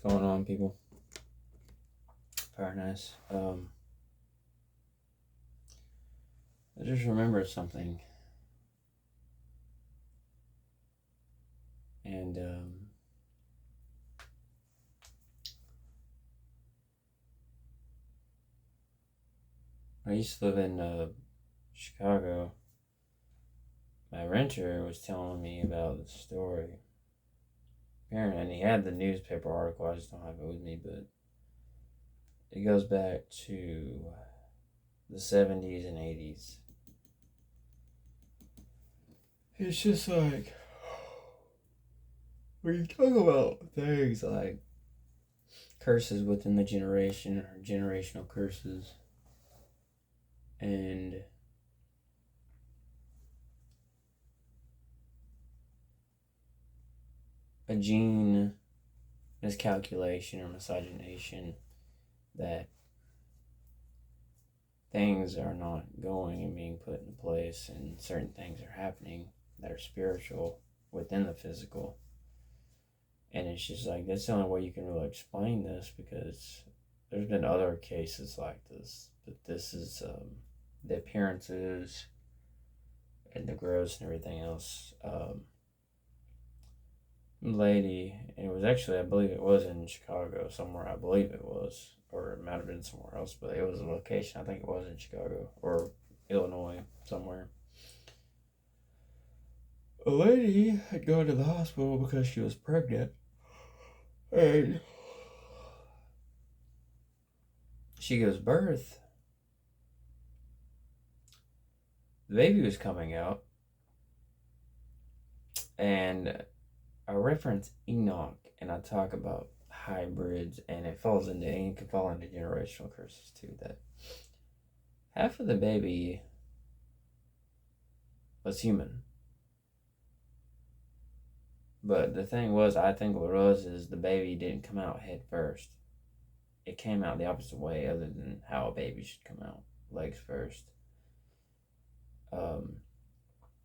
going on, people? Very nice. I just remembered something, and I used to live in Chicago. My renter was telling me about the story. Apparently, and he had the newspaper article. I just don't have it with me, but it goes back to the 70s and 80s. It's just like, when you talk about things like curses within the generation or generational curses, and a gene miscalculation or miscegenation, that things are not going and being put in place, and certain things are happening that are spiritual within the physical. And it's just like, that's the only way you can really explain this, because there's been other cases like this, but this is the appearances and the growths and everything else. Lady, and it was actually, I believe it was in Chicago somewhere, I believe it was, or it might have been somewhere else, but it was a location, I think it was in Chicago or Illinois, somewhere. A lady had gone to the hospital because she was pregnant, and she gives birth. The baby was coming out, and I reference Enoch, and I talk about hybrids, and it can fall into generational curses too, that half of the baby was human. But the thing was, I think what it was is the baby didn't come out head first. It came out the opposite way, other than how a baby should come out, legs first.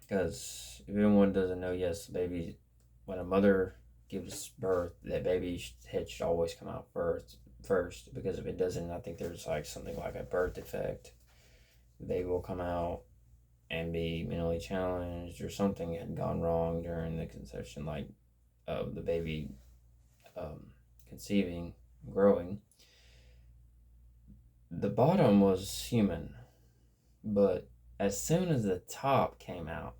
Because if anyone doesn't know, yes, the baby, when a mother gives birth, that baby's head should always come out first, because if it doesn't, I think there's like something like a birth defect. The baby will come out and be mentally challenged, or something had gone wrong during the conception, like of the baby conceiving, growing. The bottom was human, but as soon as the top came out,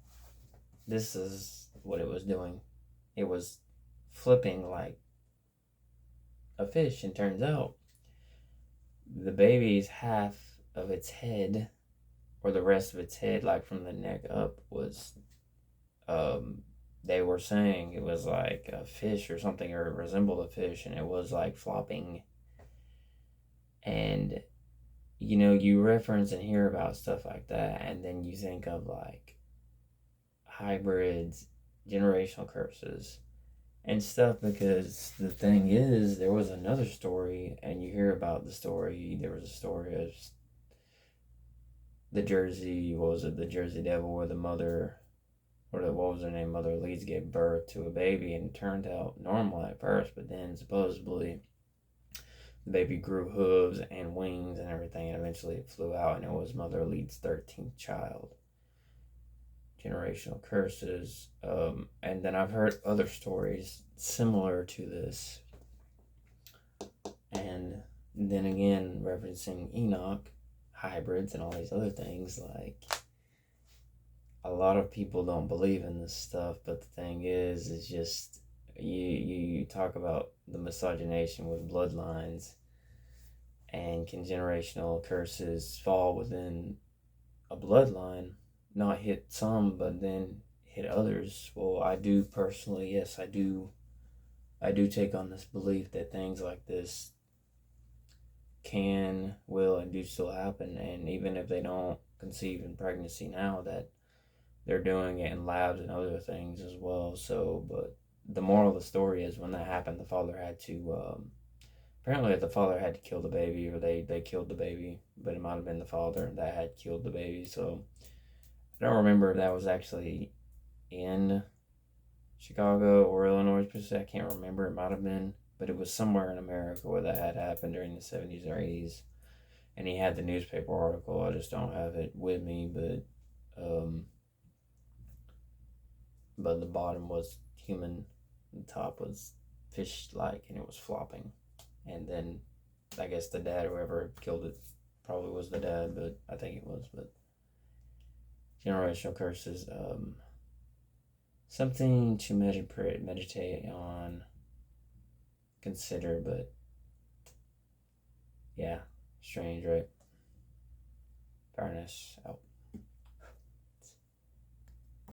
this is what it was doing. It was flipping like a fish, and turns out the baby's half of its head, or the rest of its head, like from the neck up, was, they were saying it was like a fish or something, or it resembled a fish, and it was like flopping. And you reference and hear about stuff like that, and then you think of like hybrids, generational curses, and stuff, because the thing is, there was another story, and you hear about the story. There was a story of the Jersey Devil, where the mother, what was her name, Mother Leeds, gave birth to a baby, and it turned out normal at first, but then supposedly the baby grew hooves and wings and everything, and eventually it flew out, and it was Mother Leeds' 13th child. Generational curses. And then I've heard other stories similar to this. And then again, referencing Enoch, hybrids, and all these other things, like, a lot of people don't believe in this stuff, but the thing is just, you talk about the miscegenation with bloodlines, and can generational curses fall within a bloodline, not hit some, but then hit others? Well, I do personally, yes, I do take on this belief that things like this can, will, and do still happen, and even if they don't conceive in pregnancy now, that they're doing it in labs and other things as well. So, but the moral of the story is, when that happened, the father had to, apparently the father had to kill the baby, or they killed the baby, but it might have been the father that had killed the baby. So I don't remember if that was actually in Chicago or Illinois, per se. I can't remember. It might have been, but it was somewhere in America where that had happened during the 70s or 80s. And he had the newspaper article. I just don't have it with me, but the bottom was human, the top was fish-like, and it was flopping. And then I guess the dad, whoever killed it, probably was the dad, but I think it was. But generational curses, something to meditate on, consider, but yeah, strange, right? Fairness out.